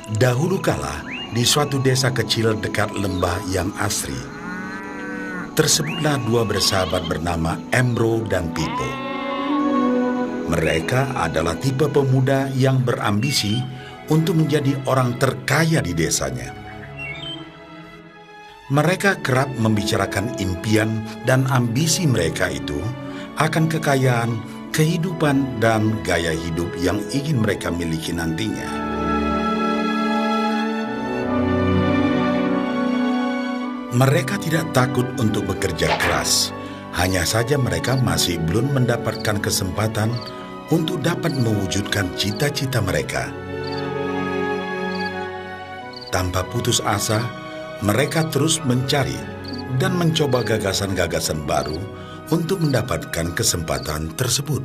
Dahulu kala, di suatu desa kecil dekat lembah yang asri, tersebutlah dua bersahabat bernama Embro dan Pipo. Mereka adalah tipe pemuda yang berambisi untuk menjadi orang terkaya di desanya. Mereka kerap membicarakan impian dan ambisi mereka itu akan kekayaan, kehidupan, dan gaya hidup yang ingin mereka miliki nantinya. Mereka tidak takut untuk bekerja keras, hanya saja mereka masih belum mendapatkan kesempatan untuk dapat mewujudkan cita-cita mereka. Tanpa putus asa, mereka terus mencari dan mencoba gagasan-gagasan baru untuk mendapatkan kesempatan tersebut.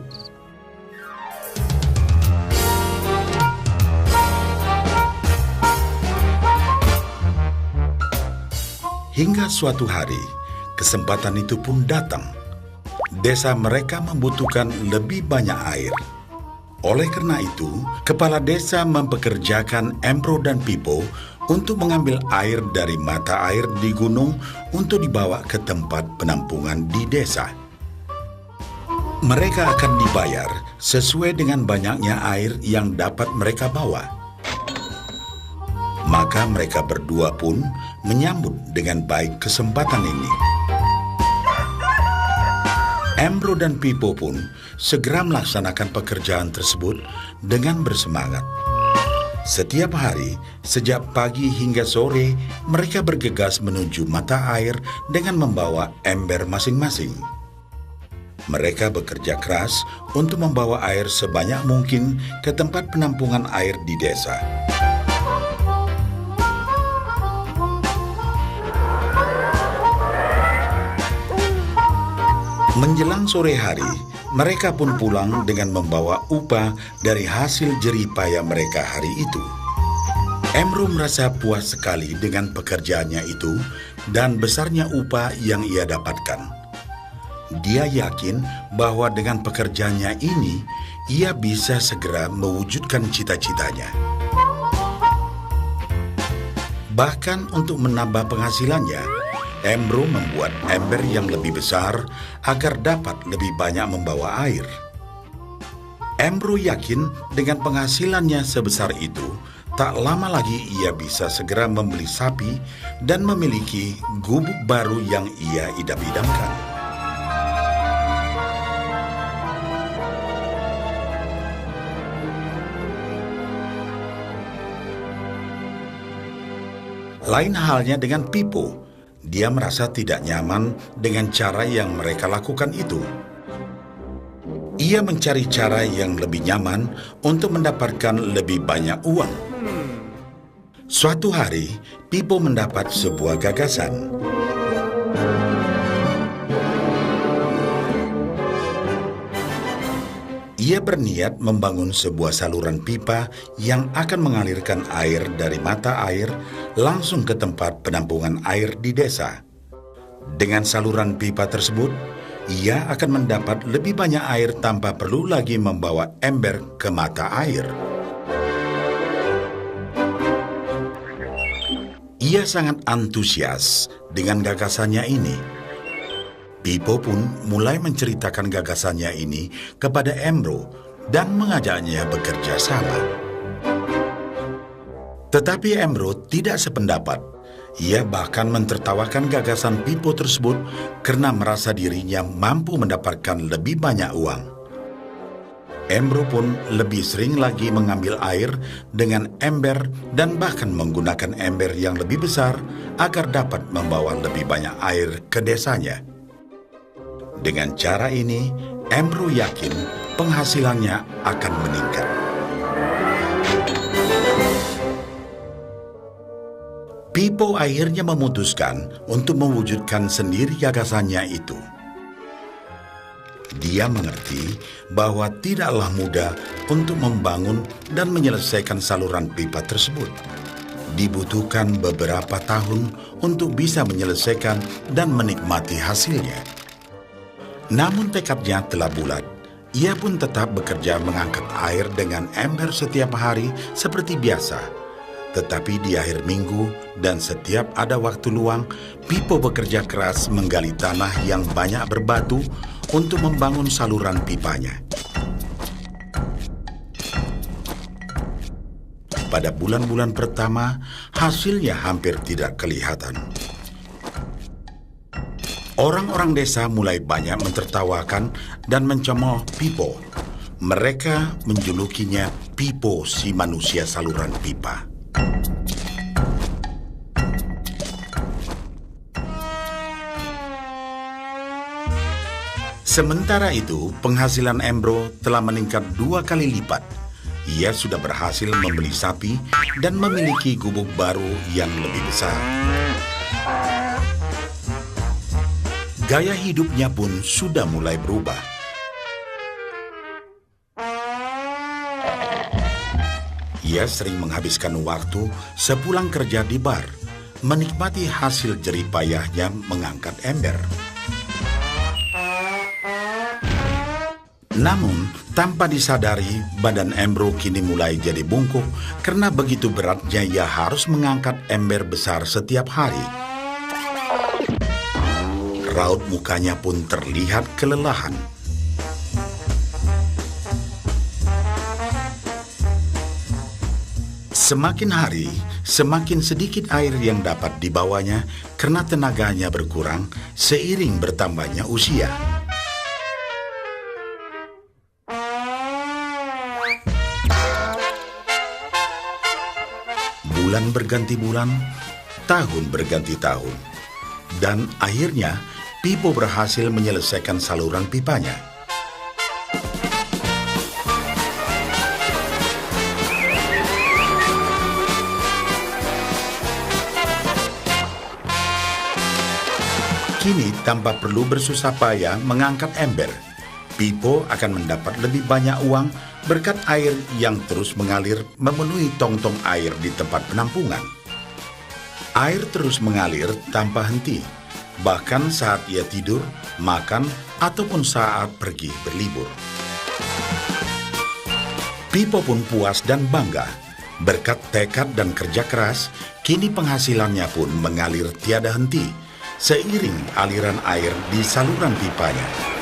Hingga suatu hari, kesempatan itu pun datang. Desa mereka membutuhkan lebih banyak air. Oleh karena itu, kepala desa mempekerjakan Embro dan Pipo untuk mengambil air dari mata air di gunung untuk dibawa ke tempat penampungan di desa. Mereka akan dibayar sesuai dengan banyaknya air yang dapat mereka bawa. Maka mereka berdua pun menyambut dengan baik kesempatan ini. Embro dan Pipo pun segera melaksanakan pekerjaan tersebut dengan bersemangat. Setiap hari, sejak pagi hingga sore, mereka bergegas menuju mata air dengan membawa ember masing-masing. Mereka bekerja keras untuk membawa air sebanyak mungkin ke tempat penampungan air di desa. Menjelang sore hari, mereka pun pulang dengan membawa upah dari hasil jerih payah mereka hari itu. Embro merasa puas sekali dengan pekerjaannya itu dan besarnya upah yang ia dapatkan. Dia yakin bahwa dengan pekerjaannya ini, ia bisa segera mewujudkan cita-citanya. Bahkan untuk menambah penghasilannya, Embro membuat ember yang lebih besar agar dapat lebih banyak membawa air. Embro yakin dengan penghasilannya sebesar itu, tak lama lagi ia bisa segera membeli sapi dan memiliki gubuk baru yang ia idam-idamkan. Lain halnya dengan Pipo. Dia merasa tidak nyaman dengan cara yang mereka lakukan itu. Ia mencari cara yang lebih nyaman untuk mendapatkan lebih banyak uang. Suatu hari, Pipo mendapat sebuah gagasan. Ia berniat membangun sebuah saluran pipa yang akan mengalirkan air dari mata air langsung ke tempat penampungan air di desa. Dengan saluran pipa tersebut, ia akan mendapat lebih banyak air tanpa perlu lagi membawa ember ke mata air. Ia sangat antusias dengan gagasannya ini. Pipo pun mulai menceritakan gagasannya ini kepada Embro dan mengajaknya bekerja sama. Tetapi Embro tidak sependapat. Ia bahkan mentertawakan gagasan Pipo tersebut karena merasa dirinya mampu mendapatkan lebih banyak uang. Embro pun lebih sering lagi mengambil air dengan ember dan bahkan menggunakan ember yang lebih besar agar dapat membawa lebih banyak air ke desanya. Dengan cara ini, Embro yakin penghasilannya akan meningkat. Pipo akhirnya memutuskan untuk mewujudkan sendiri gagasannya itu. Dia mengerti bahwa tidaklah mudah untuk membangun dan menyelesaikan saluran pipa tersebut. Dibutuhkan beberapa tahun untuk bisa menyelesaikan dan menikmati hasilnya. Namun tekadnya telah bulat. Ia pun tetap bekerja mengangkat air dengan ember setiap hari seperti biasa. Tetapi di akhir minggu dan setiap ada waktu luang, Pipo bekerja keras menggali tanah yang banyak berbatu untuk membangun saluran pipanya. Pada bulan-bulan pertama, hasilnya hampir tidak kelihatan. Orang-orang desa mulai banyak mentertawakan dan mencemooh Pipo. Mereka menjulukinya Pipo si manusia saluran pipa. Sementara itu, penghasilan Embro telah meningkat 2 kali lipat. Ia sudah berhasil membeli sapi dan memiliki gubuk baru yang lebih besar. Gaya hidupnya pun sudah mulai berubah. Ia sering menghabiskan waktu sepulang kerja di bar, menikmati hasil jerih payahnya mengangkat ember. Namun, tanpa disadari, badan Embro kini mulai jadi bungkuk karena begitu beratnya ia harus mengangkat ember besar setiap hari. Raut mukanya pun terlihat kelelahan. Semakin hari, semakin sedikit air yang dapat dibawanya karena tenaganya berkurang seiring bertambahnya usia. Bulan berganti bulan, tahun berganti tahun. Dan akhirnya, Pipo berhasil menyelesaikan saluran pipanya. Kini, tanpa perlu bersusah payah mengangkat ember, Pipo akan mendapat lebih banyak uang berkat air yang terus mengalir memenuhi tong-tong air di tempat penampungan. Air terus mengalir tanpa henti, bahkan saat ia tidur, makan, ataupun saat pergi berlibur. Pipo pun puas dan bangga. Berkat tekad dan kerja keras, kini penghasilannya pun mengalir tiada henti, seiring aliran air di saluran pipanya.